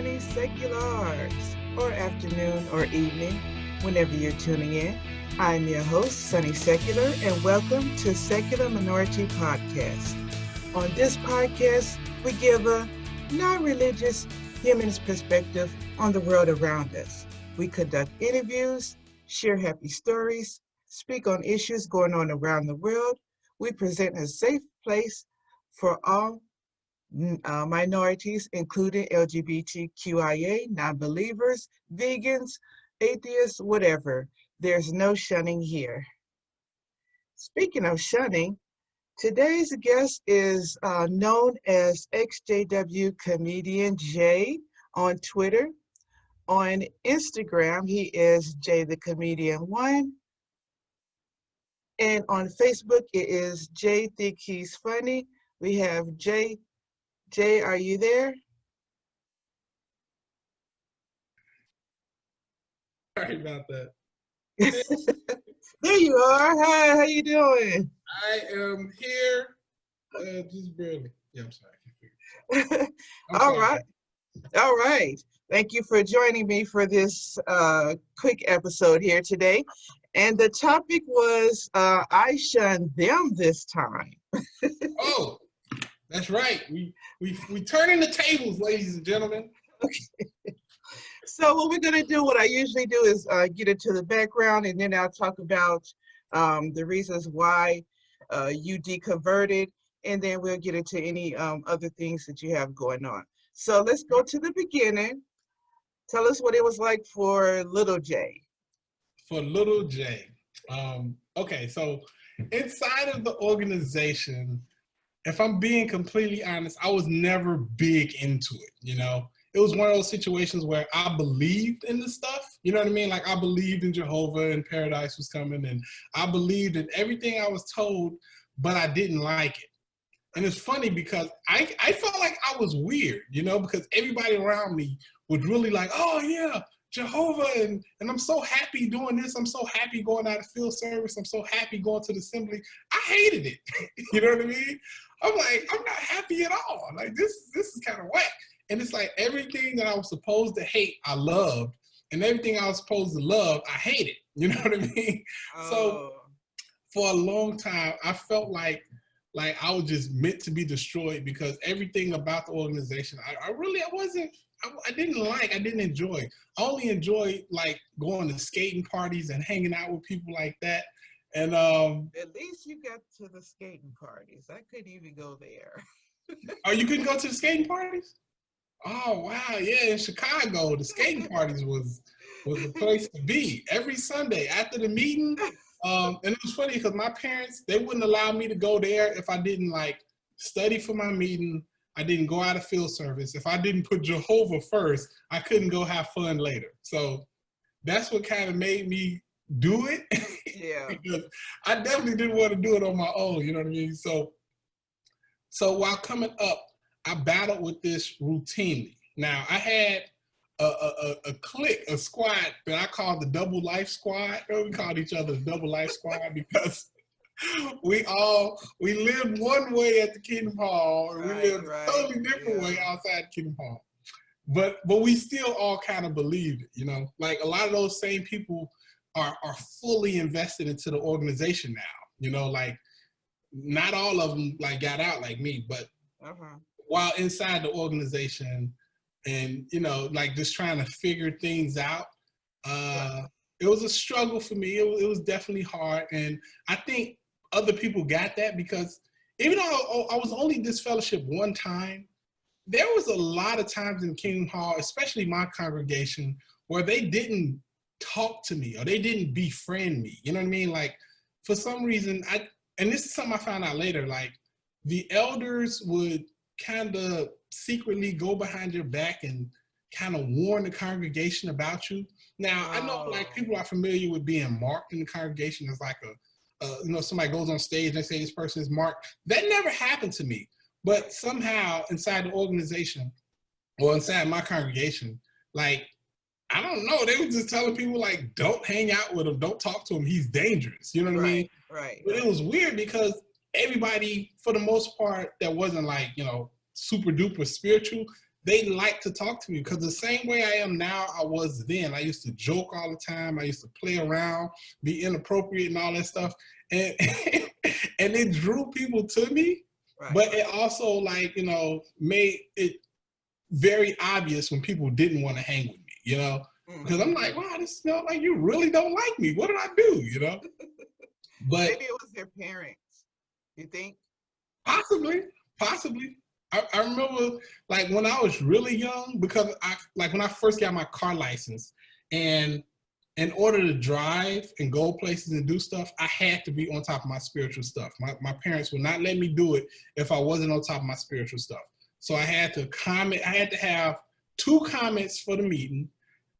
sunny secular hours, or afternoon or evening, whenever you're tuning in. I'm your host, Sunny Secular, and welcome to Secular Minority Podcast. On this podcast, we give a non-religious humanist perspective on the world around us. We conduct interviews, share happy stories, speak on issues going on around the world. We present a safe place for all minorities, including LGBTQIA, non-believers, vegans, atheists, whatever. There's no shunning here. Speaking of shunning, today's guest is known as ExJW Comedian Jay on Twitter. On Instagram, he is Jay the Comedian 1. And on Facebook, it is Jay Think He's Funny. We have Jay. Jay, are you there? Sorry about that. There you are. Hi, how you doing? I am here, just barely. Yeah, I'm sorry. All right. Thank you for joining me for this quick episode here today. And the topic was, I shunned them this time. Oh, that's right. We turning the tables, ladies and gentlemen. Okay. So what we're going to do, what I usually do is get into the background, and then I'll talk about the reasons why you deconverted, and then we'll get into any other things that you have going on. So let's go to the beginning. Tell us what it was like for Little Jay. For Little Jay. Okay, so inside of the organization, if I'm being completely honest, I was never big into it, you know? It was one of those situations where I believed in the stuff, you know what I mean? Like I believed in Jehovah and paradise was coming, and I believed in everything I was told, but I didn't like it. And it's funny because I felt like I was weird, you know, because everybody around me was really like, oh yeah, Jehovah, and I'm so happy doing this. I'm so happy going out of field service. I'm so happy going to the assembly. I hated it. You know what I mean? I'm like, I'm not happy at all. Like this is kind of whack. And it's like everything that I was supposed to hate, I loved. And everything I was supposed to love, I hated. You know what I mean? Oh. So for a long time, I felt like I was just meant to be destroyed because everything about the organization, I didn't enjoy. I only enjoyed like going to skating parties and hanging out with people like that. And at least you got to the skating parties. I couldn't even go there. Oh, you couldn't go to the skating parties? Oh wow, yeah, in Chicago, the skating parties was the place to be every Sunday after the meeting. And it was funny because my parents, they wouldn't allow me to go there if I didn't like study for my meeting. I didn't go out of field service. If I didn't put Jehovah first, I couldn't go have fun later. So that's what kind of made me do it. Yeah. Because I definitely didn't want to do it on my own, you know what I mean? So while coming up, I battled with this routinely. Now, I had a clique, a squad that I called the Double Life Squad. We called each other the Double Life Squad because we lived one way at the Kingdom Hall, and we lived a totally different way outside Kingdom Hall. But we still all kind of believed it, you know? Like a lot of those same people are fully invested into the organization now, you know? Like not all of them like got out like me, but while inside the organization and, you know, like just trying to figure things out, it was a struggle for me. It was definitely hard. And I think other people got that because even though I was only disfellowship one time, there was a lot of times in Kingdom Hall, especially my congregation, where they didn't talk to me or they didn't befriend me. You know what I mean? Like for some reason, and this is something I found out later, like the elders would kind of secretly go behind your back and kind of warn the congregation about you. Now, I know like people are familiar with being marked in the congregation as like you know, somebody goes on stage and they say this person is marked. That never happened to me. But somehow inside the organization or inside my congregation, like, I don't know, they were just telling people like, don't hang out with him, don't talk to him, he's dangerous. You know what I mean? Right. But it was weird because everybody, for the most part, that wasn't like, you know, super duper spiritual, they like to talk to me because the same way I am now, I was then. I used to joke all the time. I used to play around, be inappropriate and all that stuff. And and it drew people to me, right. But it also, like, you know, made it very obvious when people didn't want to hang with me, you know? Because I'm like, wow, this, you know, like, you really don't like me. What did I do, you know? But maybe it was their parents, you think? Possibly. I remember, like, when I was really young, because when I first got my car license, and in order to drive and go places and do stuff, I had to be on top of my spiritual stuff. My parents would not let me do it if I wasn't on top of my spiritual stuff. So I had to comment. I had to have 2 comments for the meeting,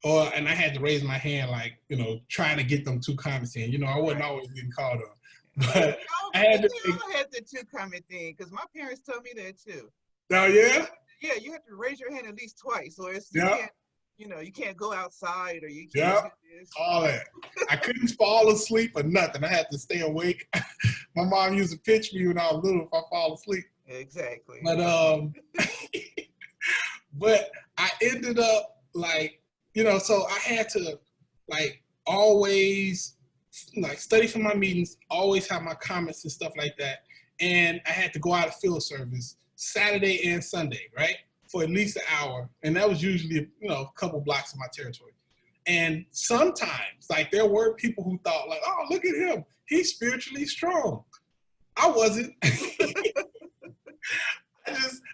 and I had to raise my hand, like, you know, trying to get them 2 comments in. You know, I wasn't always getting called on. But I had to. I had the 2 comment thing because my parents told me that too. Oh yeah. Yeah, you have to raise your hand at least twice, or it's you can't go outside, or you can't do this. All that. I couldn't fall asleep or nothing. I had to stay awake. My mom used to pinch me when I was little if I fall asleep. Exactly. But but I ended up, like, you know, so I had to, like, always, like, study for my meetings, always have my comments and stuff like that. And I had to go out of field service Saturday and Sunday, right? For at least an hour. And that was usually, you know, a couple blocks of my territory. And sometimes, like, there were people who thought, like, oh, look at him. He's spiritually strong. I wasn't.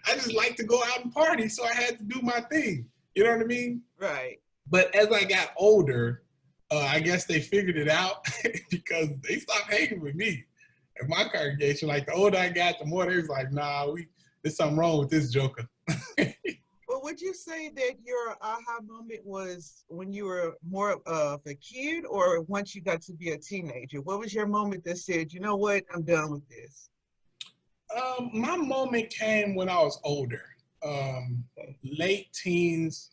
I just like to go out and party, so I had to do my thing. You know what I mean? Right. But as I got older, I guess they figured it out because they stopped hanging with me in my congregation. Like, the older I got, the more they was like, nah, there's something wrong with this joker. Well, would you say that your aha moment was when you were more of a kid, or once you got to be a teenager? What was your moment that said, you know what, I'm done with this? My moment came when I was older, late teens,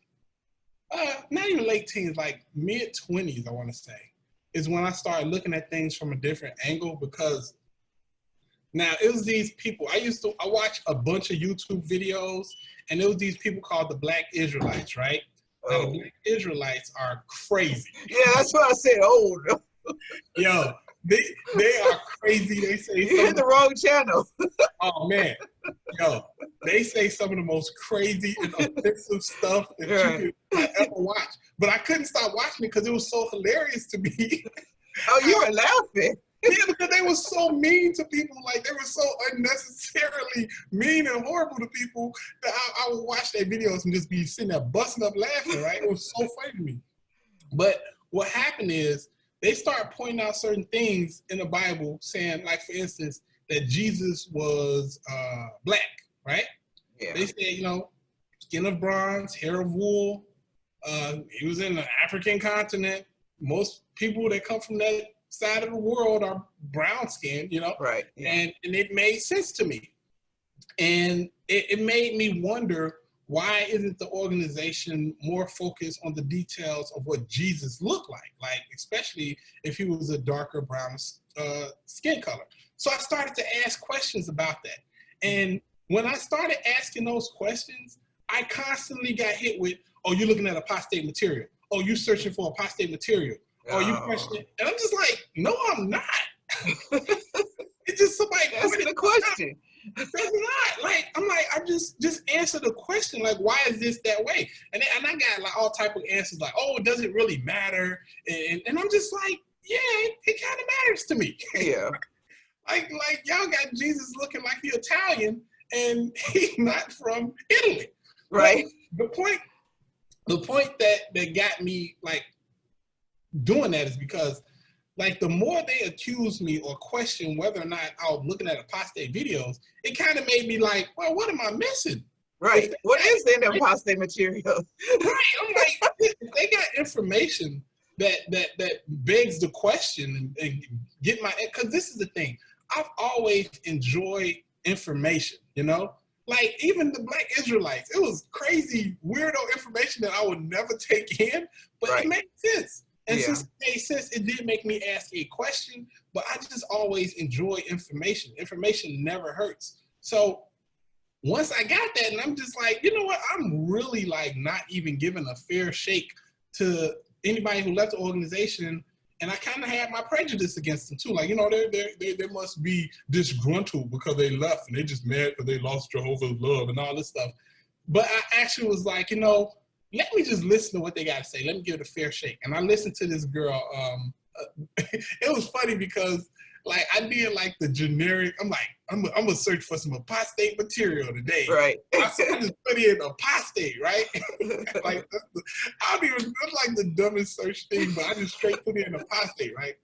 not even late teens, like mid-20s, I want to say, is when I started looking at things from a different angle. Because now it was these people, I watch a bunch of YouTube videos, and it was these people called the Black Israelites, right? Now, the Black Israelites are crazy. Yeah, that's what I said, old. Yo, they are crazy. They say you hit the wrong channel. Oh man, yo, they say some of the most crazy and offensive stuff that you could ever watch. But I couldn't stop watching it because it was so hilarious to me. Oh, you were laughing. Yeah, because they were so mean to people. Like, they were so unnecessarily mean and horrible to people that I would watch their videos and just be sitting there busting up laughing, right? It was so funny to me. But what happened is, they start pointing out certain things in the Bible, saying, like, for instance, that Jesus was black, right? Yeah. They say, you know, skin of bronze, hair of wool. He was in the African continent. Most people that come from that side of the world are brown skinned, you know? Right. Yeah. And it made sense to me. And it made me wonder, why isn't the organization more focused on the details of what Jesus looked like? Like, especially if he was a darker brown skin color. So I started to ask questions about that. And when I started asking those questions, I constantly got hit with, oh, you're looking at apostate material. Oh, you're searching for apostate material. Oh, you questioning. And I'm just like, no, I'm not. It's just somebody asking the question. That's not, like, I'm like, I just answer the question, like, why is this that way? And I got, like, all type of answers, like, oh, does it really matter? And I'm just like, yeah, it kind of matters to me. Yeah. like y'all got Jesus looking like the Italian, and he's not from Italy. Right. But the point that got me, like, doing that is because, like, the more they accuse me or question whether or not I was looking at apostate videos, it kind of made me like, well, what am I missing? Right. What is in the apostate material? Right. I'm like, if they got information that begs the question and get my, because this is the thing. I've always enjoyed information, you know? Like, even the Black Israelites, it was crazy, weirdo information that I would never take in, but it made sense. And since it made sense, it did make me ask a question, but I just always enjoy information. Information never hurts. So once I got that, and I'm just like, you know what? I'm really like not even giving a fair shake to anybody who left the organization. And I kind of had my prejudice against them too. Like, you know, they must be disgruntled because they left and they just mad because they lost Jehovah's love and all this stuff. But I actually was like, you know, let me just listen to what they got to say. Let me give it a fair shake. And I listened to this girl. It was funny because like I did like the generic. I'm like, I'm gonna search for some apostate material today. Right. I just put in apostate, right? Like I don't even. It's like the dumbest search thing, but I just straight put in apostate, right?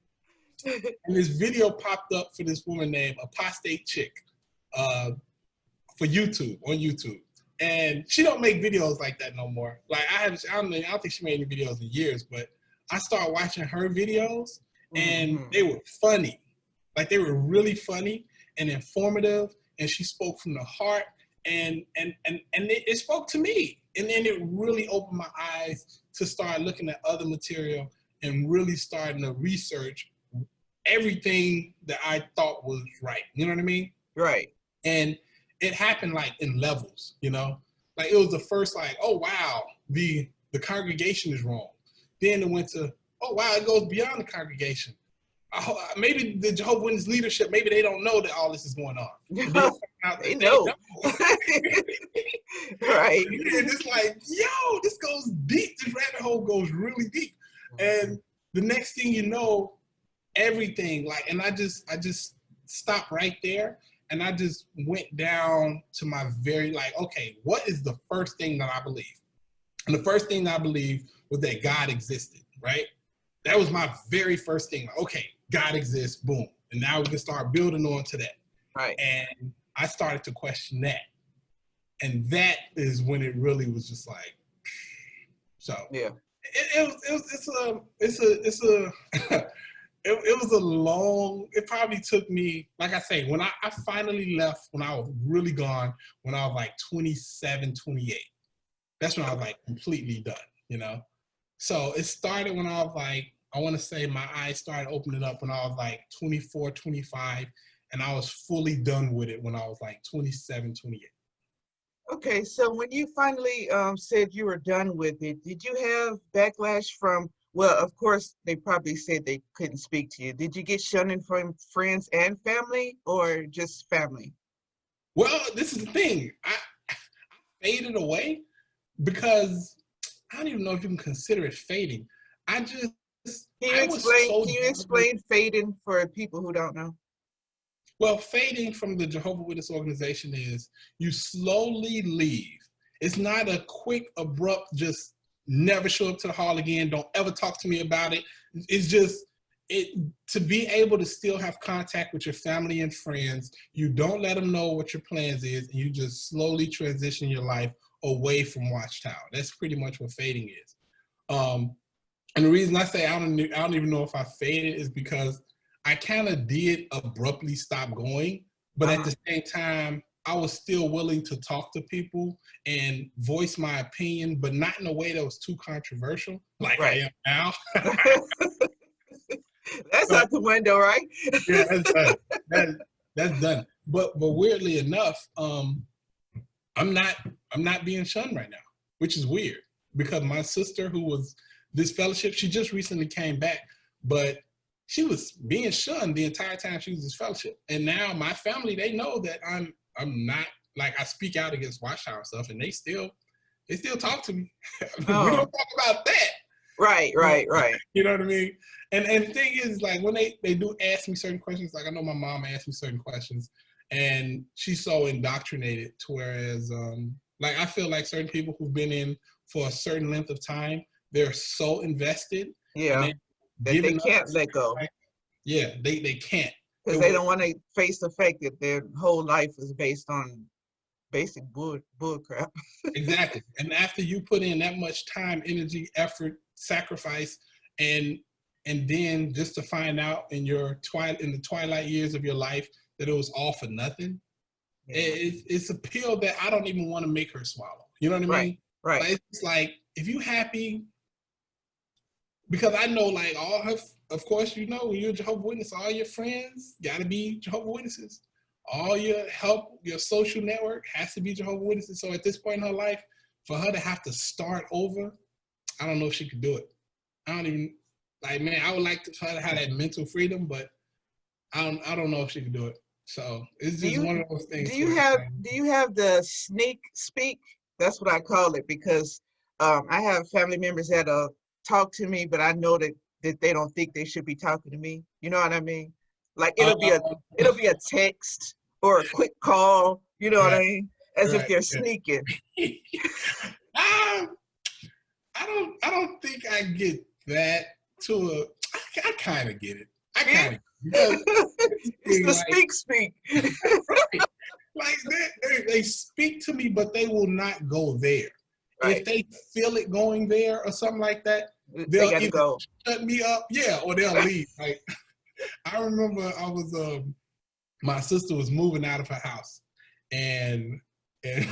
And this video popped up for this woman named Apostate Chick, for YouTube on YouTube. And she don't make videos like that no more. Like I don't think she made any videos in years, but I started watching her videos and they were funny. Like they were really funny and informative, and she spoke from the heart, and it spoke to me. And then it really opened my eyes to start looking at other material and really starting to research everything that I thought was right. You know what I mean? Right. And it happened like in levels, you know? Like it was the first like, oh wow, the congregation is wrong. Then it went to, oh wow, it goes beyond the congregation. Maybe the Jehovah's Witness leadership, maybe they don't know that all this is going on. They know. Right. And it's like, yo, this goes deep. This rabbit hole goes really deep. And the next thing you know, everything, like, and I just stopped right there. And I just went down to my very, like, okay, what is the first thing that I believe? And the first thing I believed was that God existed, right? That was my very first thing. Like, okay, God exists, boom. And now we can start building on to that. Right. And I started to question that. And that is when it really was just like, so. Yeah. It was a long, it probably took me, like I say, when I finally left, when I was really gone, when I was like 27, 28. That's when I was like completely done, you know? So it started when I was like, I want to say my eyes started opening up when I was like 24, 25, and I was fully done with it when I was like 27, 28. Okay, so when you finally said you were done with it, did you have backlash from, well, of course, they probably said they couldn't speak to you. Did you get shunning from friends and family or just family? Well, this is the thing. I faded away because I don't even know if you can consider it fading. Can you explain fading for people who don't know? Well, fading from the Jehovah's Witness organization is you slowly leave. It's not a quick, abrupt, just never show up to the hall again, don't ever talk to me about it. It's just, to be able to still have contact with your family and friends, you don't let them know what your plans is, and you just slowly transition your life away from Watchtower. That's pretty much what fading is. And the reason I say I don't even know if I faded is because I kind of did abruptly stop going, but at the same time, I was still willing to talk to people and voice my opinion, but not in a way that was too controversial, like I am now. That's out the window, right? Yeah, that's done. That's done. But weirdly enough, I'm not being shunned right now, which is weird because my sister, who was this fellowship, she just recently came back, but she was being shunned the entire time she was this fellowship. And now my family, they know that I'm not, like, I speak out against Watchtower stuff, and they still talk to me. We don't talk about that. Right. You know what I mean? And the thing is, like, when they do ask me certain questions, like I know my mom asked me certain questions, and she's so indoctrinated to whereas, like, I feel like certain people who've been in for a certain length of time, they're so invested. Yeah. That they can't let go. Right? Yeah, they can't. Because they don't want to face the fact that their whole life is based on basic bull crap. Exactly. And after you put in that much time, energy, effort, sacrifice, and then just to find out in the twilight years of your life that it was all for nothing, it's a pill that I don't even want to make her swallow. You know what I mean? Right. Like, it's like, if you happy, because I know, like, all her, of course, you know, when you're a Jehovah's Witness, all your friends got to be Jehovah's Witnesses. all your help, your social network has to be Jehovah's Witnesses. So at this point in her life, for her to have to start over, I don't know if she could do it. I don't even, like, man, I would like for her to have that mental freedom, but I don't know if she could do it. So it's just one of those things. Do you have the sneak speak? That's what I call it, because I have family members that talk to me, but I know that they don't think they should be talking to me. You know what I mean? Like it'll be a text or a quick call. You know what I mean? As if they're sneaking. I don't think I get that I kind of get it. I kind of it's the speak. Right. Like they speak to me, but they will not go there. Right. If they feel it going there or something like that, they'll either go. Shut me up, or they'll leave. Like I remember my sister was moving out of her house, and and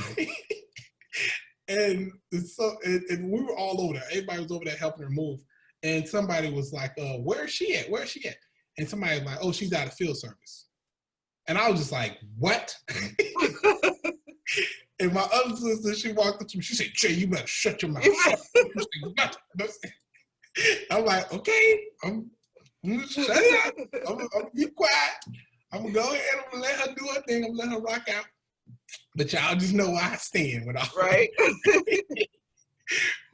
we were all over there. Everybody was over there helping her move. And somebody was like, where is she at? Where is she at? And somebody was like, oh, she's out of field service. And I was just like, what? And my other sister, she walked up to me. She said, Jay, you better shut your mouth. I'm like, okay, I'm shut it up. I'm gonna be quiet. I'm gonna go ahead. I'm gonna let her do her thing. I'm gonna let her rock out. But y'all just know where I stand with all right.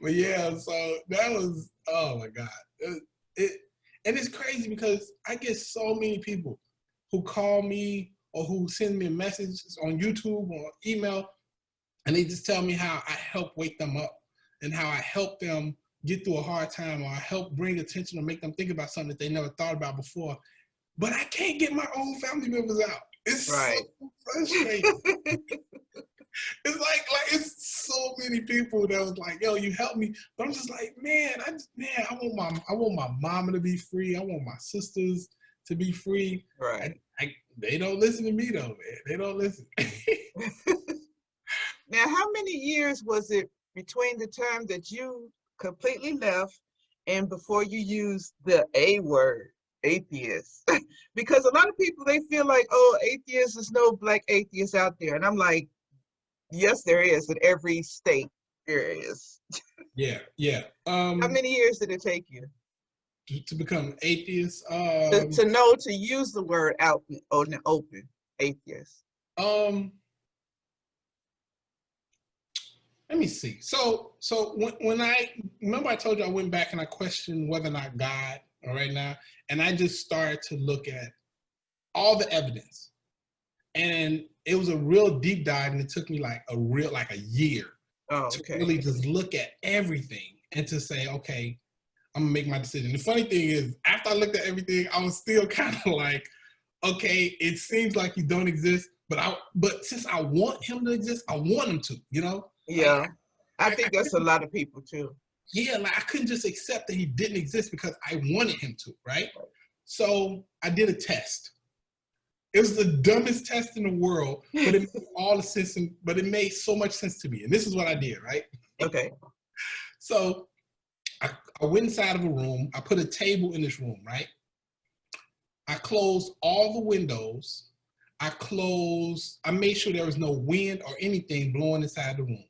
But yeah, so that was, oh my God. And it's crazy because I get so many people who call me or who send me messages on YouTube or email, and they just tell me how I help wake them up and how I help them get through a hard time, or I help bring attention or make them think about something that they never thought about before. But I can't get my own family members out. It's so frustrating. It's like it's so many people that was like, yo, you help me. But I'm just like, man, I want my mama to be free. I want my sisters to be free. Right. They don't listen to me though, man. They don't listen. Now, how many years was it between the time that you completely left and before you used the A word, atheist? Because a lot of people, they feel like, oh, atheist, there's no black atheists out there. And I'm like, yes, there is. In every state, there is. Yeah. How many years did it take you to become atheist? To know to use the word out on the open, atheist. Let me see. So when I remember, I told you I went back and I questioned whether or not God, all right now, and I just started to look at all the evidence, and it was a real deep dive, and it took me like a year to really just look at everything and to say, okay, I'm gonna make my decision. The funny thing is, after I looked at everything, I was still kind of like, okay, it seems like you don't exist, but since I want him to exist, I want him to, you know? Yeah, like, I think that's a lot of people too. Yeah, like I couldn't just accept that he didn't exist because I wanted him to, right? So I did a test. It was the dumbest test in the world, but it made all the sense, but it made so much sense to me. And this is what I did, right? Okay. So I went inside of a room. I put a table in this room, right? I closed all the windows. I made sure there was no wind or anything blowing inside the room.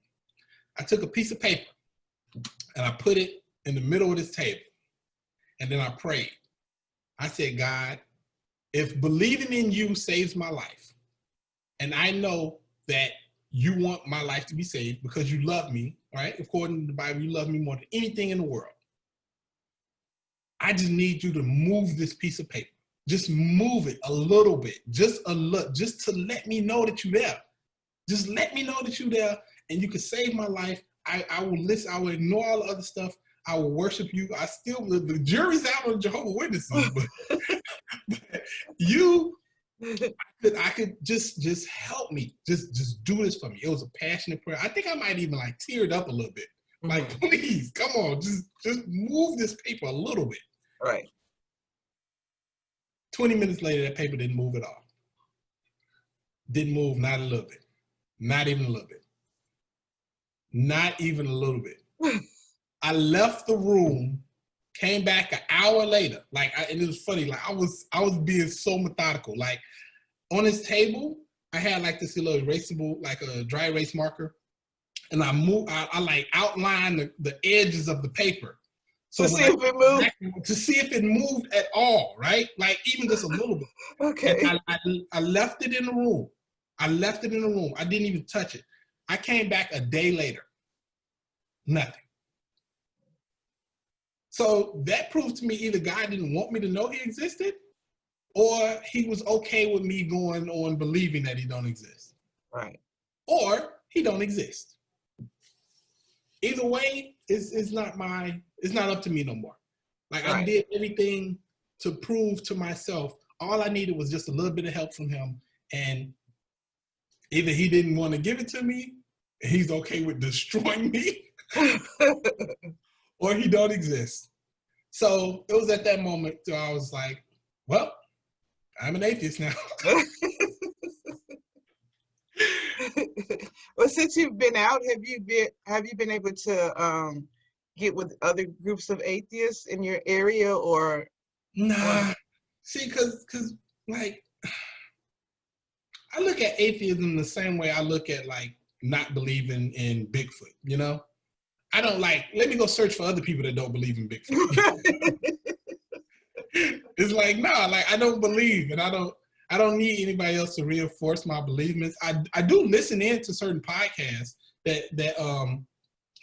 I took a piece of paper and I put it in the middle of this table. And then I prayed. I said, God, if believing in you saves my life, and I know that you want my life to be saved because you love me, right? According to the Bible, you love me more than anything in the world. I just need you to move this piece of paper. Just move it a little bit, just to let me know that you're there. Just let me know that you're there and you can save my life. I will listen. I will ignore all the other stuff. I will worship you. The jury's out on Jehovah's Witnesses, but you, I could just help me. Just do this for me. It was a passionate prayer. I think I might even like teared up a little bit. Like, please, come on, just move this paper a little bit. All right. 20 minutes later, that paper didn't move at all. Didn't move, not a little bit. Not even a little bit. Not even a little bit. I left the room, came back an hour later. And it was funny. Like I was being so methodical. Like on his table, I had like this little erasable, like a dry erase marker, and I like outline the edges of the paper. So to see if it moved. To see if it moved at all, right? Like even just a little bit. Okay. And I left it in the room. I didn't even touch it. I came back a day later. Nothing. So that proved to me either God didn't want me to know he existed, or he was okay with me going on believing that he don't exist. Right. Or he don't exist. Either way, it's not up to me no more. Like I did everything to prove to myself. All I needed was just a little bit of help from him. And either he didn't want to give it to me, and he's okay with destroying me, or he don't exist. So it was at that moment that I was like, well, I'm an atheist now. Well, since you've been out, have you been able to get with other groups of atheists in your area, or? Nah. See, because like I look at atheism the same way I look at like not believing in Bigfoot, you know? I don't like, let me go search for other people that don't believe in Bigfoot. It's like, nah, like I don't believe, and I don't need anybody else to reinforce my beliefs. I do listen in to certain podcasts that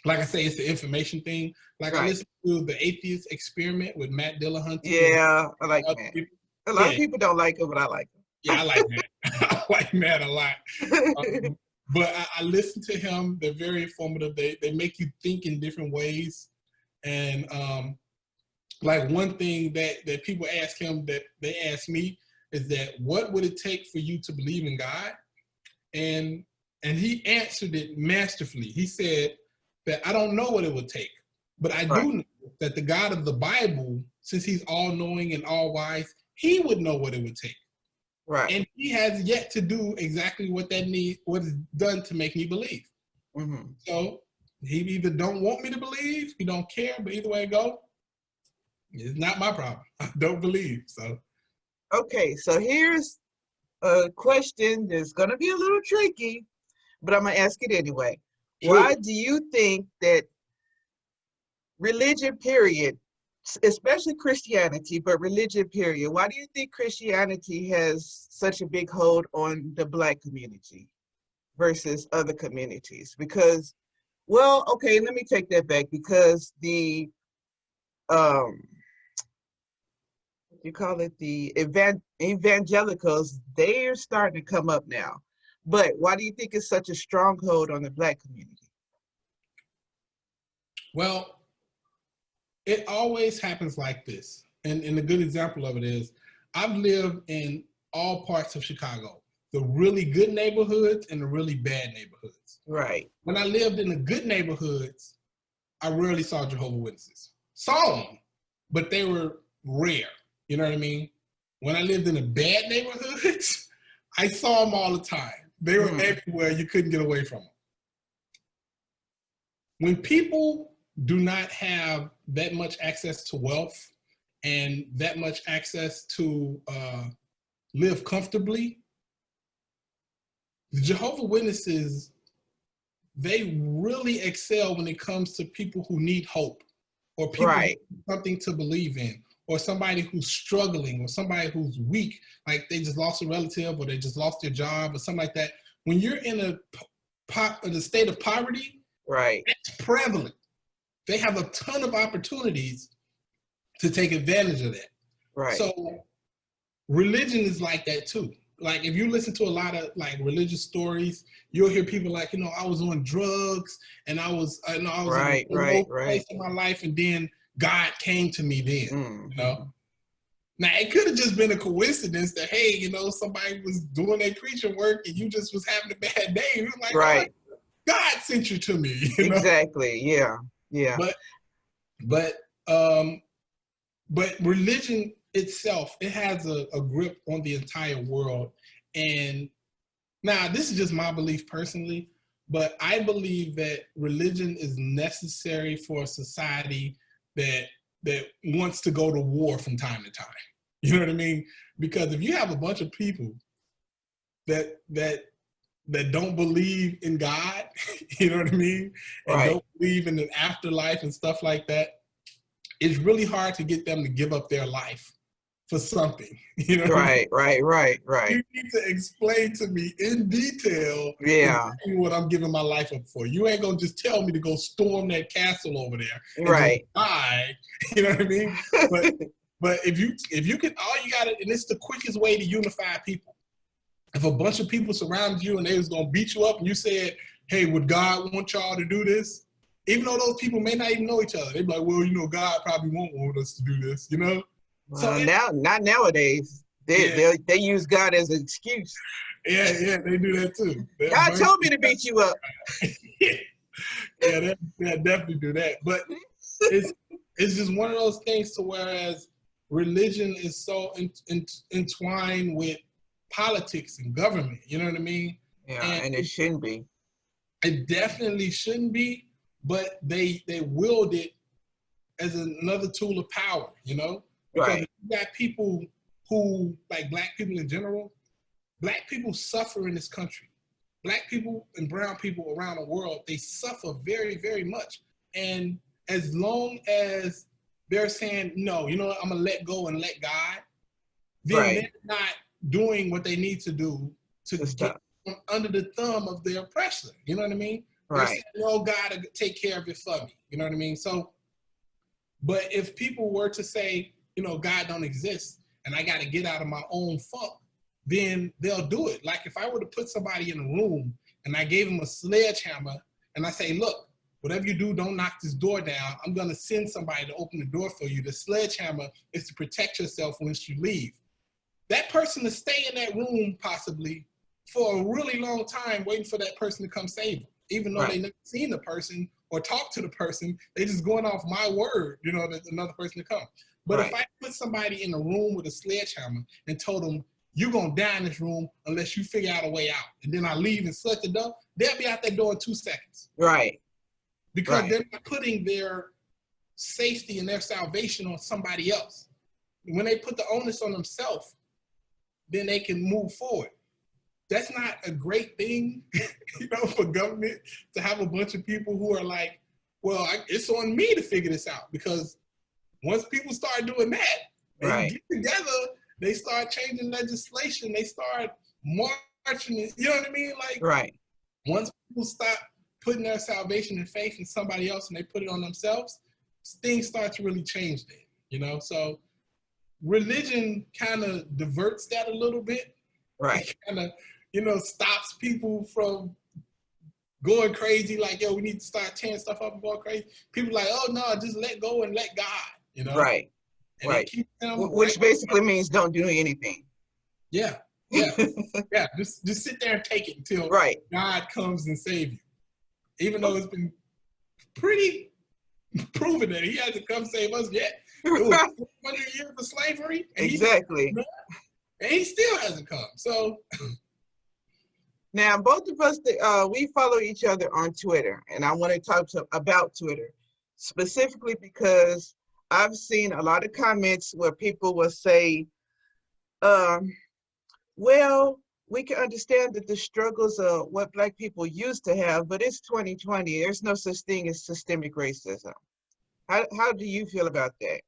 like I say, it's the information thing. Like I listen to the Atheist Experiment with Matt Dillahunty. Yeah, I like Matt. A lot of people don't like him, but I like him. Yeah, I like Matt. I like Matt a lot. But I listen to him. They're very informative. They make you think in different ways. And like one thing that people ask him that they ask me is that, what would it take for you to believe in God? And he answered it masterfully. He said that I don't know what it would take, but I do know that the God of the Bible, since he's all-knowing and all-wise, he would know what it would take. Right. And he has yet to do exactly what is done to make me believe. Mm-hmm. So he either don't want me to believe, he don't care, but either way it go, it's not my problem. I don't believe, so. Okay, so here's a question that's going to be a little tricky, but I'm going to ask it anyway. Sure. Why do you think that religion, period, especially Christianity, but religion, period, why do you think Christianity has such a big hold on the Black community versus other communities? Because, well, okay, let me take that back, because the, you call it the evangelicals, they're starting to come up now. But why do you think it's such a stronghold on the Black community? Well, it always happens like this. And a good example of it is, I've lived in all parts of Chicago, the really good neighborhoods and the really bad neighborhoods. Right. When I lived in the good neighborhoods, I rarely saw Jehovah's Witnesses. Saw them, but they were rare. You know what I mean? When I lived in the bad neighborhoods, I saw them all the time. They were everywhere. You couldn't get away from them. When people do not have that much access to wealth and that much access to live comfortably, the Jehovah's Witnesses, they really excel when it comes to people who need hope, or people who need something to believe in, or somebody who's struggling, or somebody who's weak, like they just lost a relative, or they just lost their job, or something like that. When you're in a state of poverty, it's prevalent. They have a ton of opportunities to take advantage of that. Right. So religion is like that too. Like if you listen to a lot of like religious stories, you'll hear people like, you know, I was on drugs and I was in a low place in my life, and then God came to me then. You know? Now it could have just been a coincidence that, hey, you know, somebody was doing their preaching work and you just was having a bad day. You're like, oh, God sent you to me. You know? Exactly. Yeah. Yeah. But religion itself, it has a grip on the entire world. And now this is just my belief personally, but I believe that religion is necessary for a society that wants to go to war from time to time. You know what I mean? Because if you have a bunch of people that don't believe in God, you know what I mean? And don't believe in an afterlife and stuff like that. It's really hard to get them to give up their life for something, you know what I mean? Right. You need to explain to me in detail exactly what I'm giving my life up for. You ain't gonna just tell me to go storm that castle over there and right. just die, you know what I mean? But if you can, all you gotta, and it's the quickest way to unify people. If a bunch of people surrounded you and they was gonna beat you up and you said, hey, would God want y'all to do this? Even though those people may not even know each other, they'd be like, well, you know, God probably won't want us to do this, you know? Well, so not nowadays. They use God as an excuse. Yeah, they do that too. God told me to beat you up. Yeah, they definitely do that. But it's just one of those things to whereas religion is so entwined with politics and government, you know what I mean? Yeah, and it shouldn't be. It definitely shouldn't be, but they wield it as another tool of power, you know? Because if you got people who, like black people in general, black people suffer in this country. Black people and brown people around the world, they suffer very, very much. And as long as they're saying, no, you know what, I'm gonna let go and let God, then they're not doing what they need to do to get under the thumb of their oppressor. You know what I mean? They're saying, no, God will take care of it for me. You know what I mean? So, but if people were to say, you know, God don't exist and I got to get out of my own funk, then they'll do it. Like if I were to put somebody in a room and I gave them a sledgehammer and I say, look, whatever you do, don't knock this door down. I'm going to send somebody to open the door for you. The sledgehammer is to protect yourself once you leave. That person to stay in that room possibly for a really long time waiting for that person to come save them. Even though they never seen the person or talked to the person, they just going off my word, you know, there's another person to come. But if I put somebody in a room with a sledgehammer and told them, you're going to die in this room unless you figure out a way out, and then I leave and shut the door, they'll be out that door in 2 seconds. Because they're not putting their safety and their salvation on somebody else. When they put the onus on themselves, then they can move forward. That's not a great thing, you know, for government to have a bunch of people who are like, well, it's on me to figure this out. Because once people start doing that, they get together, they start changing legislation, they start marching, you know what I mean? Like, once people stop putting their salvation and faith in somebody else and they put it on themselves, things start to really change then, you know? So religion kind of diverts that a little bit. It kind of, you know, stops people from going crazy, like, yo, we need to start tearing stuff up and going crazy. People like, oh, no, just let go and let God, you know? And they keep them which basically means don't do anything. Yeah. Just sit there and take it until God comes and saves you. Even though it's been pretty proven that he hasn't come save us yet. It was 400 years of slavery. And he still hasn't come. So now both of us, we follow each other on Twitter, and I want to talk about Twitter specifically because I've seen a lot of comments where people will say, well, we can understand that the struggles of what Black people used to have, but it's 2020. There's no such thing as systemic racism. How do you feel about that?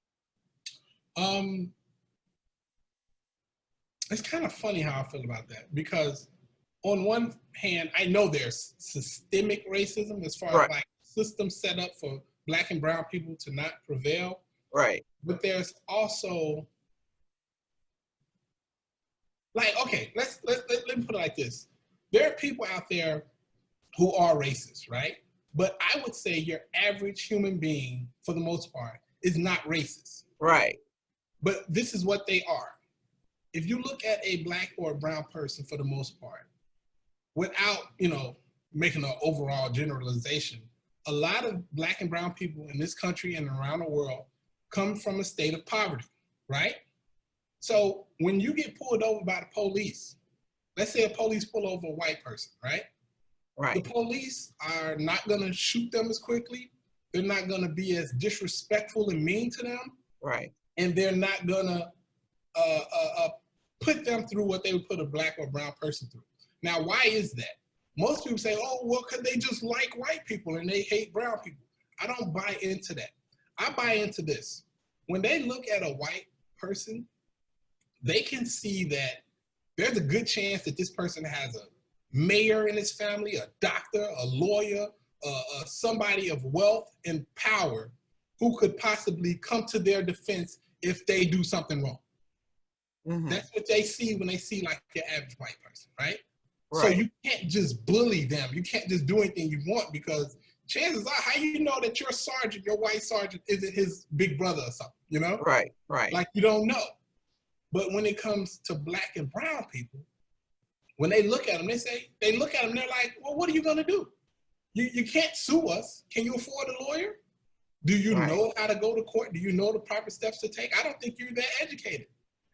It's kind of funny how I feel about that, because on one hand, I know there's systemic racism as far as like systems set up for Black and brown people to not prevail. But there's also, like, okay, let me put it like this. There are people out there who are racist, right? But I would say your average human being, for the most part, is not racist. But this is what they are. If you look at a Black or a brown person, for the most part, without, you know, making an overall generalization, a lot of Black and brown people in this country and around the world come from a state of poverty, right? So when you get pulled over by the police, let's say a police pull over a white person, right? The police are not going to shoot them as quickly. They're not going to be as disrespectful and mean to them. And they're not going to put them through what they would put a black or brown person through. Now, why is that? Most people say, oh, well, because they just like white people and they hate brown people. I don't buy into that. I buy into this. When they look at a white person, they can see that there's a good chance that this person has a mayor in his family, a doctor, a lawyer, somebody of wealth and power who could possibly come to their defense if they do something wrong. Mm-hmm. That's what they see when they see like your average white person, right? So you can't just bully them. You can't just do anything you want, because chances are, how you know that your sergeant, your white sergeant, isn't his big brother or something, you know? Right. Like, you don't know. But when it comes to black and brown people, when they look at them, they're like, well, what are you going to do? You can't sue us. Can you afford a lawyer? Do you know how to go to court? Do you know the proper steps to take? I don't think you're that educated.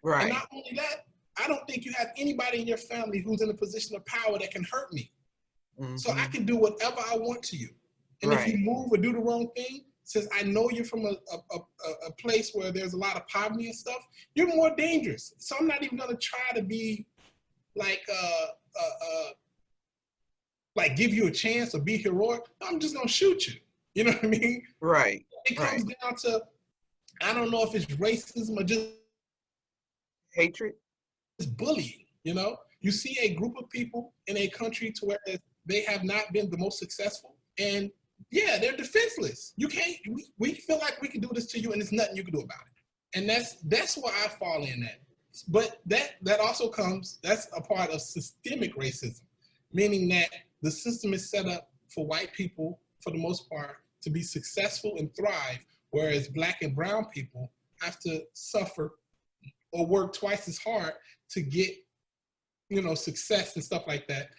Right. And not only that, I don't think you have anybody in your family who's in a position of power that can hurt me. Mm-hmm. So I can do whatever I want to you. And if you move or do the wrong thing, since I know you're from a place where there's a lot of poverty and stuff, you're more dangerous. So I'm not even going to try to be like give you a chance or be heroic. I'm just going to shoot you. You know what I mean? Right. It comes down to, I don't know if it's racism or just hatred. It's bullying, you know? You see a group of people in a country to where they have not been the most successful, and yeah, they're defenseless. You can't, we feel like we can do this to you and there's nothing you can do about it. And that's where I fall in at. But that also comes, that's a part of systemic racism, meaning that the system is set up for white people, for the most part, to be successful and thrive, whereas black and brown people have to suffer or work twice as hard to get, you know, success and stuff like that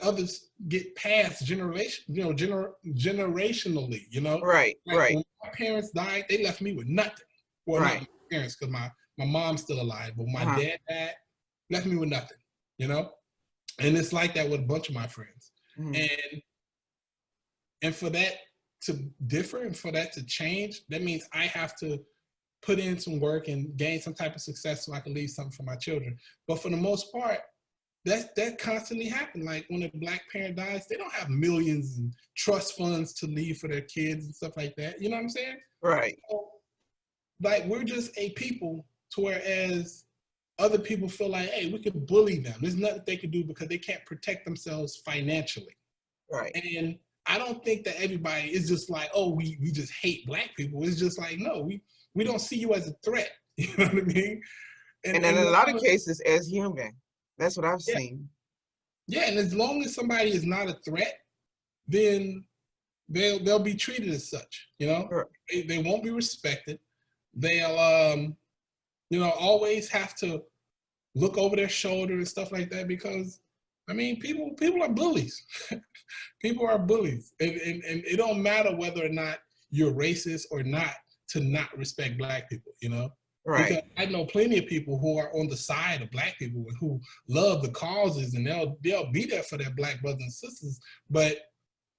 others get passed generationally, you know? Right. When my parents died, they left me with nothing. Well, not my parents, because my mom's still alive, but my dad died, left me with nothing, you know? And it's like that with a bunch of my friends. Mm-hmm. And for that to differ and for that to change, that means I have to put in some work and gain some type of success so I can leave something for my children. But for the most part, that constantly happens. Like when a black parent dies, they don't have millions and trust funds to leave for their kids and stuff like that. You know what I'm saying? Right. So, like, we're just a people to whereas other people feel like, hey, we could bully them. There's nothing they can do because they can't protect themselves financially. Right. And I don't think that everybody is just like, oh, we just hate black people. It's just like, no, we don't see you as a threat. You know what I mean? And in a lot of cases, as human. That's what I've seen. Yeah, and as long as somebody is not a threat, then they'll be treated as such. You know, they won't be respected. They'll always have to look over their shoulder and stuff like that, because I mean, people are bullies. People are bullies, and it don't matter whether or not you're racist or not to not respect black people. You know. Right. Because I know plenty of people who are on the side of black people and who love the causes, and they'll be there for their black brothers and sisters. But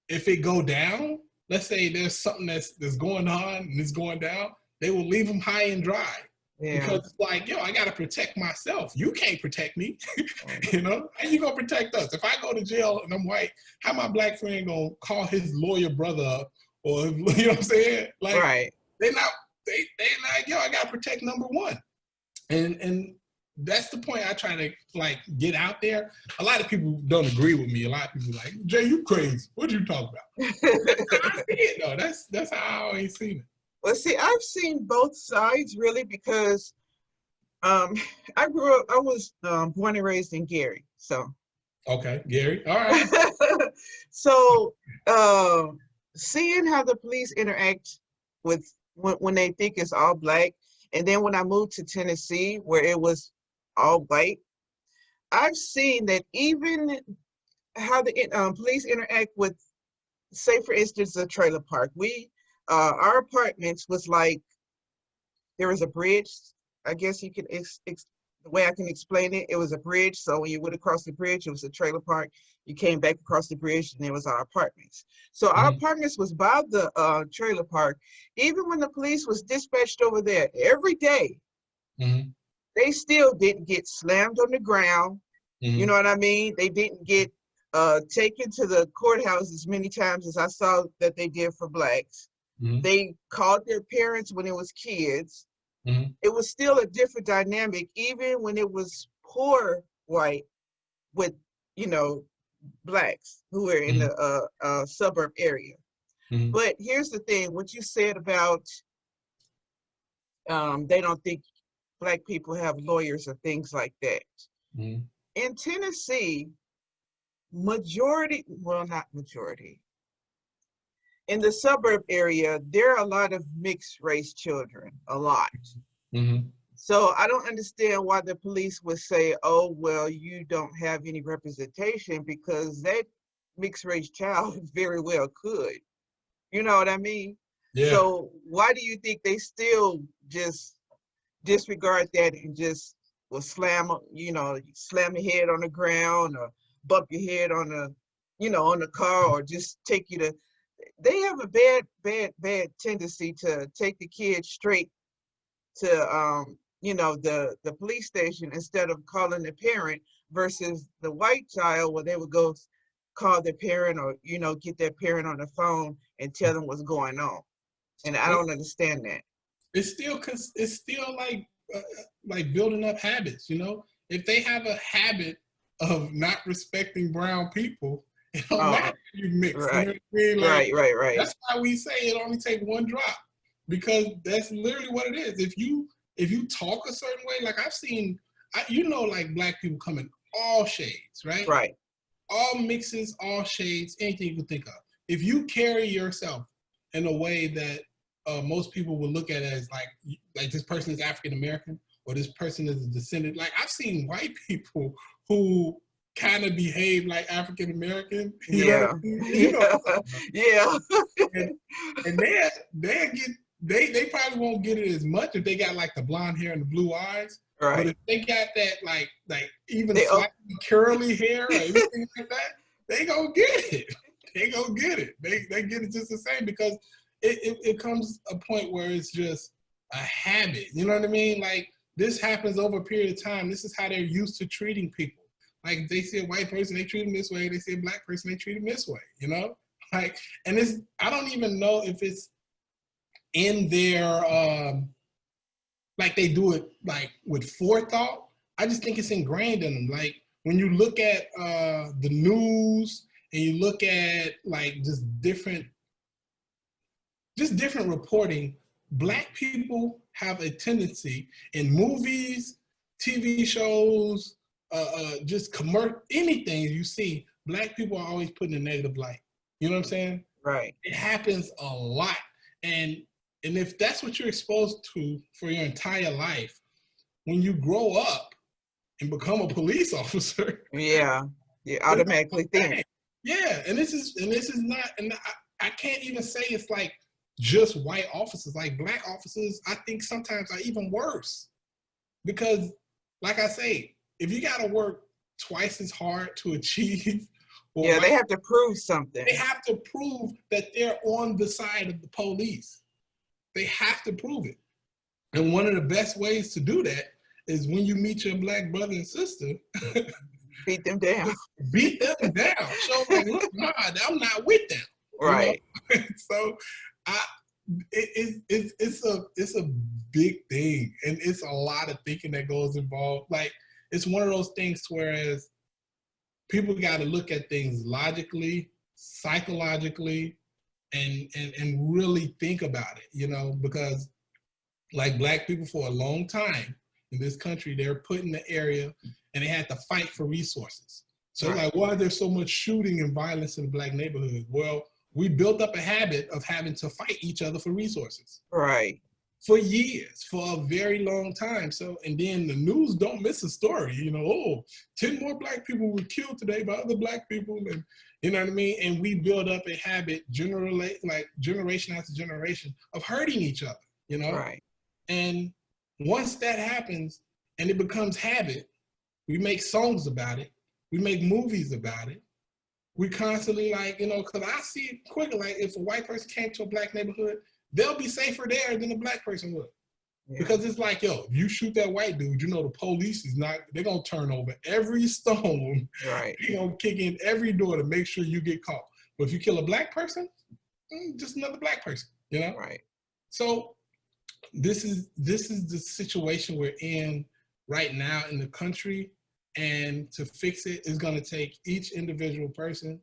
if it go down, let's say there's something that's going on and it's going down, they will leave them high and dry. Yeah. Because it's like, yo, I got to protect myself. You can't protect me. You know? How you going to protect us? If I go to jail and I'm white, how my black friend going to call his lawyer brother up? Or, you know what I'm saying? Like, they're not. They like, yo, I gotta protect number one. And that's the point I try to like get out there. A lot of people don't agree with me. A lot of people are like, Jay, you crazy. What you talking about? I see it though. That's how I always seen it. Well, see, I've seen both sides really, because I was born and raised in Gary. So okay, Gary. All right. So seeing how the police interact with when they think it's all black, and then when I moved to Tennessee where it was all white, I've seen that even how the police interact with, say for instance, a trailer park. Our apartments was like, there was a bridge. I guess you can, the way I can explain it, it was a bridge. So when you went across the bridge, it was a trailer park. You came back across the bridge and there was our apartments. So our apartments was by the trailer park. Even when the police was dispatched over there every day, they still didn't get slammed on the ground. You know what I mean? They didn't get taken to the courthouse as many times as I saw that they did for blacks. They called their parents when it was kids. It was still a different dynamic, even when it was poor white with, you know, blacks who were in the suburb area. But here's the thing, what you said about they don't think black people have lawyers or things like that. In Tennessee, majority, well, not majority, in the suburb area, there are a lot of mixed race children, a lot. So I don't understand why the police would say, oh, well, you don't have any representation, because that mixed race child very well could. You know what I mean? Yeah. So why do you think they still just disregard that and just will slam, you know, slam your head on the ground or bump your head on the, you know, on the car, or just take you to, they have a bad tendency to take the kids straight to, you know, the police station instead of calling the parent, versus the white child where they would go call their parent, or, you know, get their parent on the phone and tell them what's going on. And I don't understand that. It's still like building up habits, you know? If they have a habit of not respecting brown people, it don't matter if you mix. Right. You know what I mean? Like, right. That's why we say it only takes one drop, because that's literally what it is. If you talk a certain way, like I've seen, you know, like black people come in all shades, right? Right. All mixes, all shades, anything you can think of. If you carry yourself in a way that most people would look at it as like this person is African American, or this person is a descendant. Like I've seen white people who kind of behave like African American. You know, yeah. And they probably won't get it as much if they got like the blonde hair and the blue eyes. Right. But if they got that like even slightly curly hair or anything like that, they gonna get it. They gonna get it. They get it just the same, because it comes a point where it's just a habit. You know what I mean? Like this happens over a period of time. This is how they're used to treating people. Like they see a white person, they treat them this way. They see a black person, they treat them this way. You know, like, and I don't even know if it's in their like they do it like with forethought. I just think it's ingrained in them. Like when you look at the news and you look at like just different reporting, black people have a tendency in movies, TV shows, just anything you see, black people are always put in a negative light. You know what I'm saying? Right. It happens a lot. And if that's what you're exposed to for your entire life, when you grow up and become a police officer, yeah, you automatically think. Yeah, and this is not, and I can't even say it's like just white officers. Like black officers, I think sometimes are even worse, because, like I say, if you got to work twice as hard to achieve, yeah, they have to prove something. They have to prove that they're on the side of the police. They have to prove it. And one of the best ways to do that is when you meet your black brother and sister, beat them down. Beat them down. Show them, look, nah, I'm not with them. Right. You know? So it's a big thing, and it's a lot of thinking that goes involved. Like it's one of those things whereas people got to look at things logically, psychologically, and really think about it, you know, because like black people for a long time in this country, they're put in the area and they had to fight for resources. So like, why is there so much shooting and violence in the black neighborhood? Well, we built up a habit of having to fight each other for resources. Right. For years, for a very long time. So, and then the news don't miss a story, you know, 10 more black people were killed today by other black people. And you know what I mean? And we build up a habit, like generation after generation, of hurting each other, you know? Right. And once that happens and it becomes habit, we make songs about it. We make movies about it. We constantly like, you know, because I see it quicker, like if a white person came to a black neighborhood, they'll be safer there than a black person would. Yeah. Because it's like, yo, if you shoot that white dude, you know the police is not, they're going to turn over every stone. Right. They're going to kick in every door to make sure you get caught. But if you kill a black person, just another black person, you know? Right. So this is the situation we're in right now in the country. And to fix it is going to take each individual person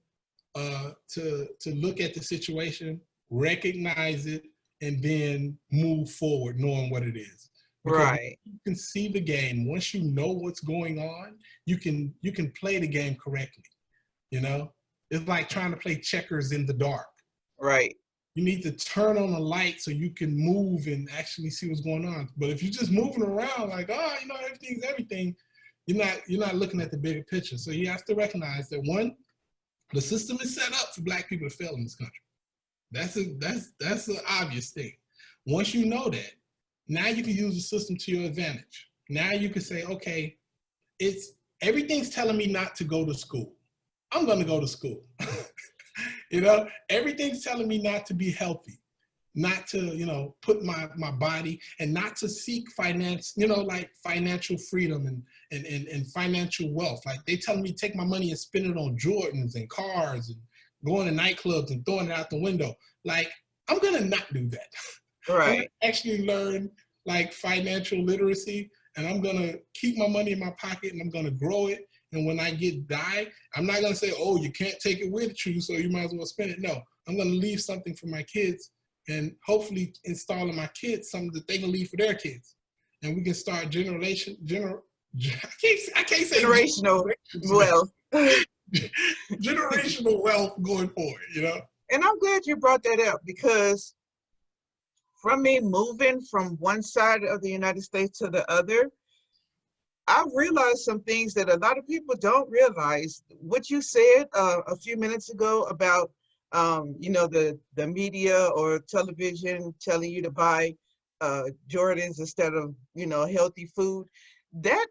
to look at the situation, recognize it, and then move forward knowing what it is. Because right. You can see the game. Once you know what's going on, you can play the game correctly. You know, it's like trying to play checkers in the dark. Right. You need to turn on the light so you can move and actually see what's going on. But if you're just moving around like, oh, you know, everything's everything, you're not looking at the bigger picture. So you have to recognize that one, the system is set up for black people to fail in this country. That's an obvious thing. Once you know that, now you can use the system to your advantage. Now you can say, okay, everything's telling me not to go to school. I'm going to go to school. You know, everything's telling me not to be healthy, not to, you know, put my body and not to seek finance, you know, like financial freedom and financial wealth. Like they telling me take my money and spend it on Jordans and cars and going to nightclubs and throwing it out the window. Like, I'm going to not do that. Right. I'm going to actually learn like financial literacy, and I'm going to keep my money in my pocket and I'm going to grow it. And when I die, I'm not going to say, oh, you can't take it with you, so you might as well spend it. No, I'm going to leave something for my kids and hopefully install in my kids something that they can leave for their kids. And we can start I can't say generational wealth. Generational wealth going forward, you know? And I'm glad you brought that up, because from me moving from one side of the United States to the other, I've realized some things that a lot of people don't realize. What you said a few minutes ago about, you know, the media or television telling you to buy Jordans instead of, you know, healthy food, that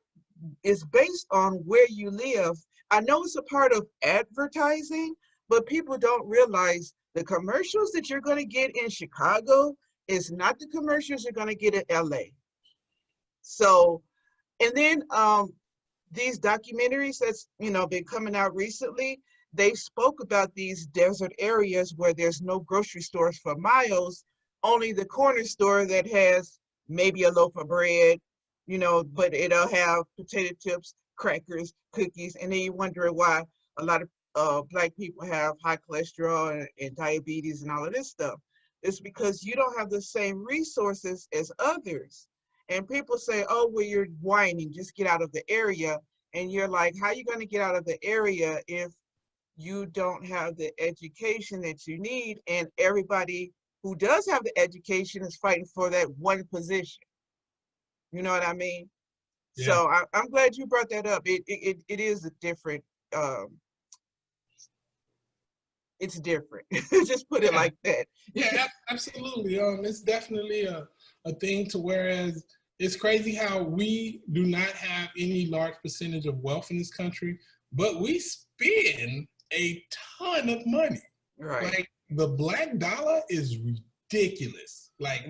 is based on where you live. I know it's a part of advertising, but people don't realize the commercials that you're going to get in Chicago is not the commercials you're going to get in LA. So, and then these documentaries that's, you know, been coming out recently, they spoke about these desert areas where there's no grocery stores for miles, only the corner store that has maybe a loaf of bread, you know, but it'll have potato chips, crackers, cookies, and then you're wondering why a lot of Black people have high cholesterol and diabetes and all of this stuff. It's because you don't have the same resources as others. And people say, oh, well, you're whining, just get out of the area. And you're like, how are you going to get out of the area if you don't have the education that you need? And everybody who does have the education is fighting for that one position. You know what I mean? Yeah. So I'm glad you brought that up. It is a different, it's different. Just put it like that. Yeah, absolutely. It's definitely a thing to whereas it's crazy how we do not have any large percentage of wealth in this country, but we spend a ton of money. Right. Like the black dollar is ridiculous. Like,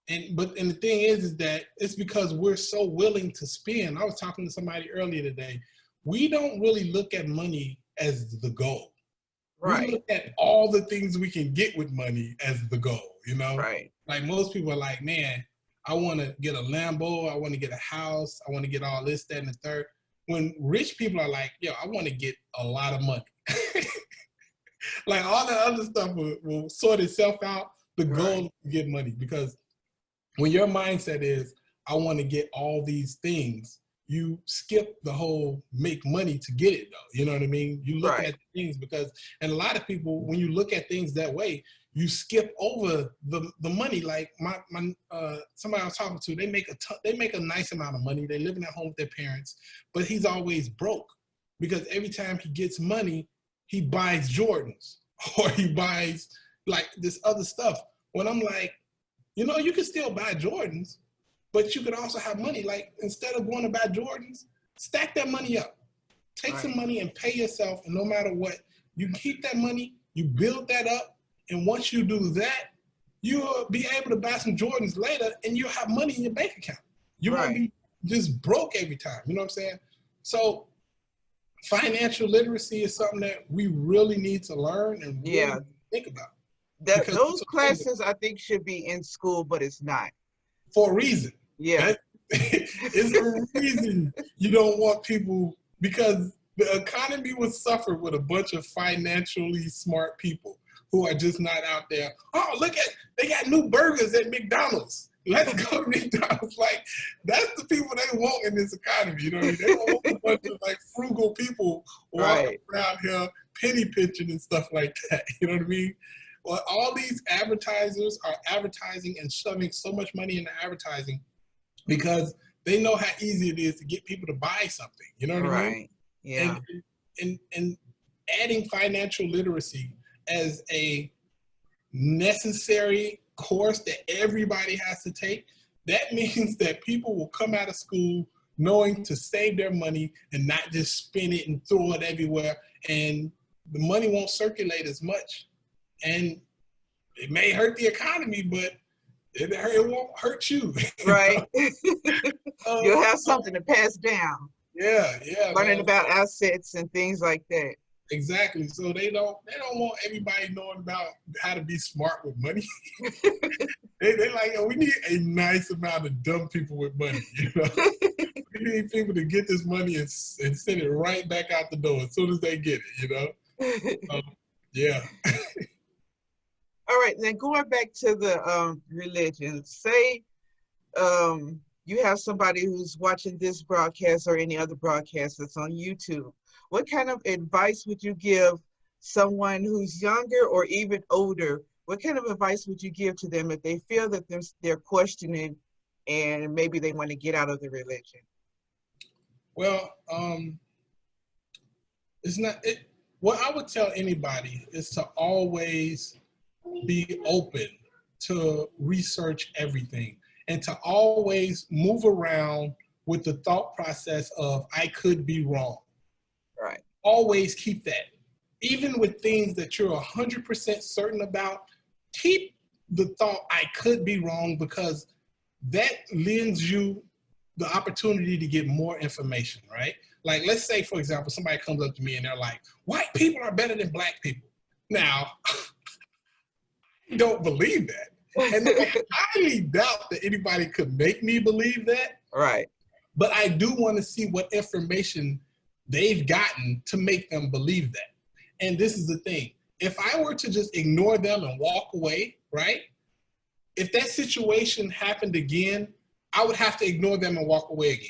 and the thing is that it's because we're so willing to spend. I was talking to somebody earlier today. We don't really look at money as the goal. Right. We look at all the things we can get with money as the goal, you know? Right. Like most people are like, man, I want to get a Lambo, I want to get a house, I want to get all this, that, and the third. When rich people are like, yo, I want to get a lot of money. Like all that other stuff will sort itself out. The goal is to get money, because when your mindset is, I want to get all these things, you skip the whole make money to get it though. You know what I mean? You look at things because, and a lot of people, when you look at things that way, you skip over the money. Like somebody I was talking to, they make a nice amount of money. They're living at home with their parents, but he's always broke because every time he gets money, he buys Jordans or he buys like this other stuff. When I'm like, you know, you can still buy Jordans, but you could also have money. Like instead of going to buy Jordans, stack that money up. Take some money and pay yourself, and no matter what, you keep that money, you build that up, and once you do that, you'll be able to buy some Jordans later and you'll have money in your bank account. You won't Right. be just broke every time. You know what I'm saying? So financial literacy is something that we really need to learn and really Yeah. think about. That Because those it's a- classes I think should be in school, but it's not. For a reason. Yeah. It's a reason you don't want people, because the economy would suffer with a bunch of financially smart people who are just not out there. Oh, look at, they got new burgers at McDonald's. Let's go to McDonald's. Like, that's the people they want in this economy. You know what I mean? They don't want a bunch of like frugal people walking around here penny pinching and stuff like that. You know what I mean? Well, all these advertisers are advertising and shoving so much money into advertising because they know how easy it is to get people to buy something. You know what I mean? Yeah. And adding financial literacy as a necessary course that everybody has to take, that means that people will come out of school knowing to save their money and not just spend it and throw it everywhere, and the money won't circulate as much. And it may hurt the economy, but it won't hurt you. Right. You'll have something to pass down. Yeah. Learning about assets and things like that. Exactly. So they don't want everybody knowing about how to be smart with money. they like, oh, we need a nice amount of dumb people with money. You know, we need people to get this money and send it right back out the door as soon as they get it. You know. Yeah. All right. Then going back to the religion, say you have somebody who's watching this broadcast or any other broadcast that's on YouTube. What kind of advice would you give someone who's younger or even older? What kind of advice would you give to them if they feel that they're questioning and maybe they want to get out of the religion? Well, what I would tell anybody is to always be open to research everything and to always move around with the thought process of, I could be wrong. Right. Always keep that. Even with things that you're 100% certain about, keep the thought, I could be wrong, because that lends you the opportunity to get more information, right? Like, let's say, for example, somebody comes up to me and they're like, white people are better than black people. Now, I don't believe that. And I highly doubt that anybody could make me believe that. Right. But I do want to see what information they've gotten to make them believe that. And this is the thing. If I were to just ignore them and walk away, right? If that situation happened again, I would have to ignore them and walk away again.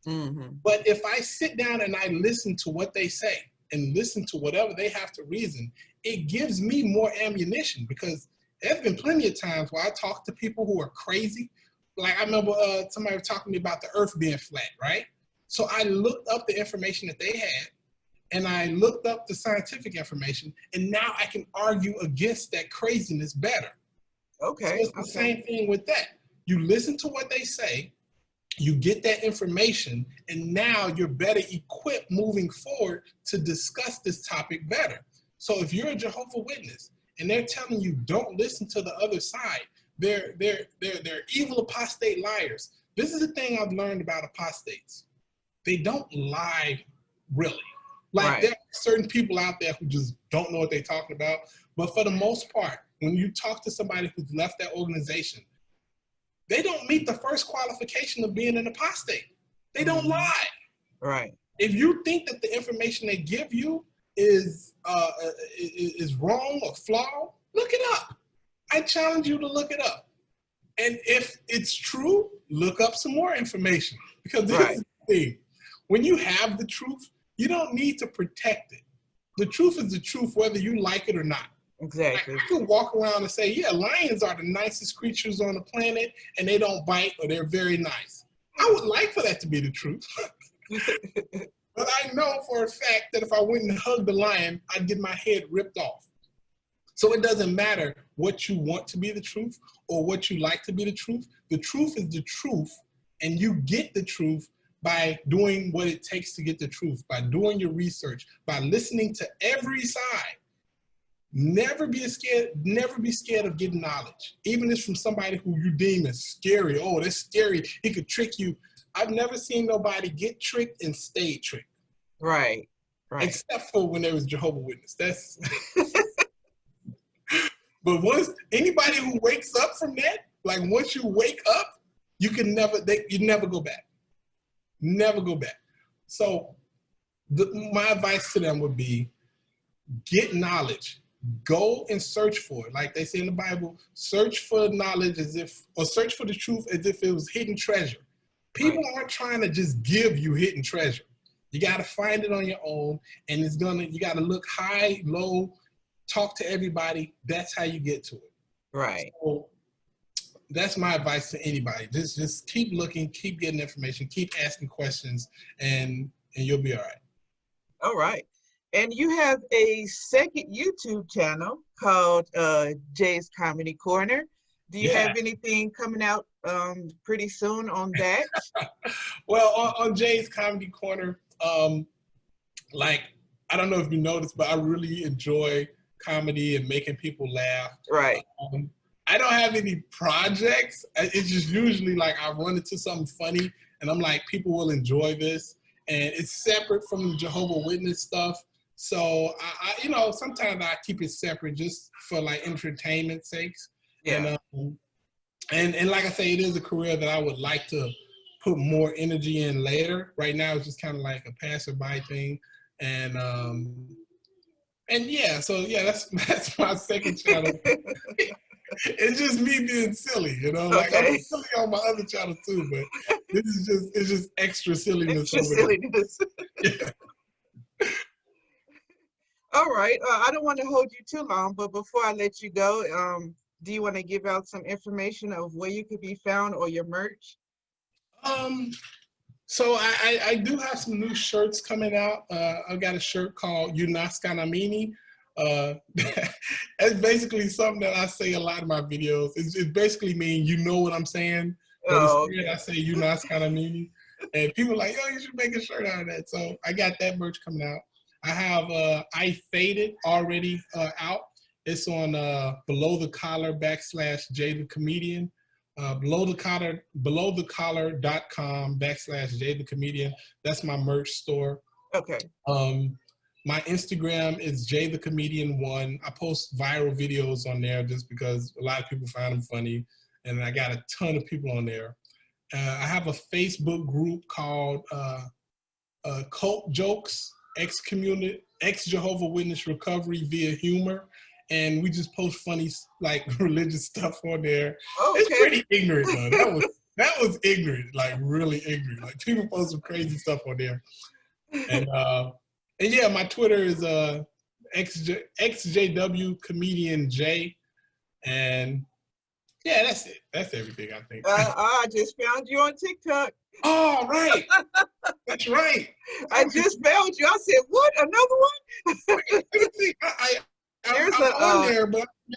Mm-hmm. But if I sit down and I listen to what they say and listen to whatever they have to reason, it gives me more ammunition, because there's been plenty of times where I talk to people who are crazy. Like, I remember somebody was talking to me about the earth being flat, right? So I looked up the information that they had, and I looked up the scientific information, and now I can argue against that craziness better. Okay. So it's the same thing with that. You listen to what they say, you get that information, and now you're better equipped moving forward to discuss this topic better. So if you're a Jehovah's Witness and they're telling you don't listen to the other side, they're evil apostate liars. This is the thing I've learned about apostates. They don't lie, really. Like, there are certain people out there who just don't know what they're talking about. But for the most part, when you talk to somebody who's left that organization, they don't meet the first qualification of being an apostate. They don't lie. Right. If you think that the information they give you is wrong or flawed, look it up. I challenge you to look it up. And if it's true, look up some more information. Because this is the thing. When you have the truth, you don't need to protect it. The truth is the truth, whether you like it or not. Exactly. Like, I can walk around and say, yeah, lions are the nicest creatures on the planet, and they don't bite, or they're very nice. I would like for that to be the truth. But I know for a fact that if I went and hugged the lion, I'd get my head ripped off. So it doesn't matter what you want to be the truth or what you like to be the truth. The truth is the truth, and you get the truth by doing what it takes to get the truth, by doing your research, by listening to every side. never be scared of getting knowledge, even if it's from somebody who you deem as scary. Oh, that's scary. He could trick you. I've never seen nobody get tricked and stay tricked. Right. Except for when there was Jehovah's Witness. That's but once anybody who wakes up from that, like once you wake up, you never go back. Never go back. So my advice to them would be get knowledge. Go and search for it. Like they say in the Bible, search for knowledge search for the truth as if it was hidden treasure. People aren't trying to just give you hidden treasure. You got to find it on your own, and you got to look high, low, talk to everybody. That's how you get to it. Right. So that's my advice to anybody. Just keep looking, keep getting information, keep asking questions, and you'll be all right. All right. And you have a second YouTube channel called Jay's Comedy Corner. Do you have anything coming out pretty soon on that? Well, on Jay's Comedy Corner, like, I don't know if you noticed, but I really enjoy comedy and making people laugh. Right. I don't have any projects. It's just usually like I run into something funny and I'm like, people will enjoy this. And it's separate from the Jehovah's Witness stuff. So I sometimes I keep it separate just for like entertainment sakes. Yeah. And like I say, it is a career that I would like to put more energy in later. Right now, it's just kind of like a passerby thing. And yeah, so yeah, that's my second channel. It's just me being silly, Like I'm silly on my other channel too, but it's just extra silliness. Extra silliness. Yeah. All right. I don't want to hold you too long, but before I let you go, do you want to give out some information of where you could be found or your merch? So I do have some new shirts coming out. I've got a shirt called Yunaskanamini. It's basically something that I say a lot in my videos. It basically means you know what I'm saying. I say Yunaskanamini. And people are like, yo, you should make a shirt out of that. So I got that merch coming out. I have I Faded already out. It's on Below the Collar /Jay the Comedian. Belowthecollar.com /Jay the Comedian. That's my merch store. Okay. My Instagram is Jay the Comedian 1. I post viral videos on there just because a lot of people find them funny, and I got a ton of people on there. I have a Facebook group called Cult Jokes, ex-Jehovah's Witness Recovery via Humor. And we just post funny, like, religious stuff on there. Okay. It's pretty ignorant, though. That was ignorant, like, really ignorant. Like, people post some crazy stuff on there. And yeah, my Twitter is ExJW Comedian Jay. And yeah, that's it. That's everything, I think. I just found you on TikTok. Oh, right. That's right. I just found you. I said, what? Another one?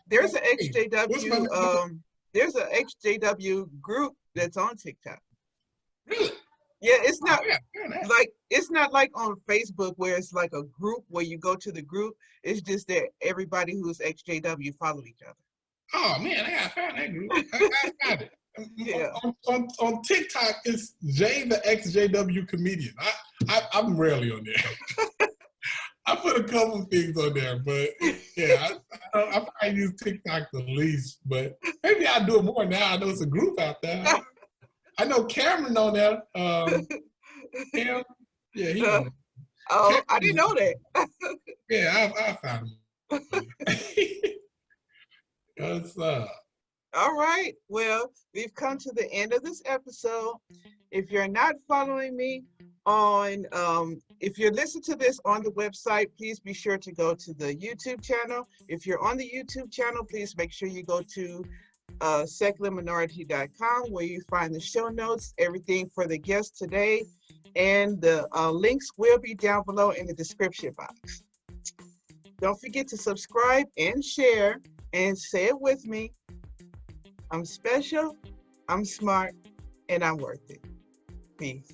There's an ExJW there's an ExJW group that's on TikTok. Really? Yeah, it's not like on Facebook where it's like a group where you go to the group. It's just that everybody who's ExJW follow each other. Oh man, I gotta find that group. I found it. Yeah. On TikTok, it's Jay the ExJW Comedian. I'm rarely on there. I put a couple things on there, but yeah, I probably use TikTok the least, but maybe I'll do it more now. I know it's a group out there. I know Cameron on there. Cam, yeah, he on. Oh, Cameron, I didn't know that. Yeah, I found him. All right. Well, we've come to the end of this episode. If you're not following me on, if you're listening to this on the website, please be sure to go to the YouTube channel. If you're on the YouTube channel, please make sure you go to secularminority.com where you find the show notes, everything for the guest today, and the links will be down below in the description box. Don't forget to subscribe and share, and say it with me. I'm special, I'm smart, and I'm worth it. Peace.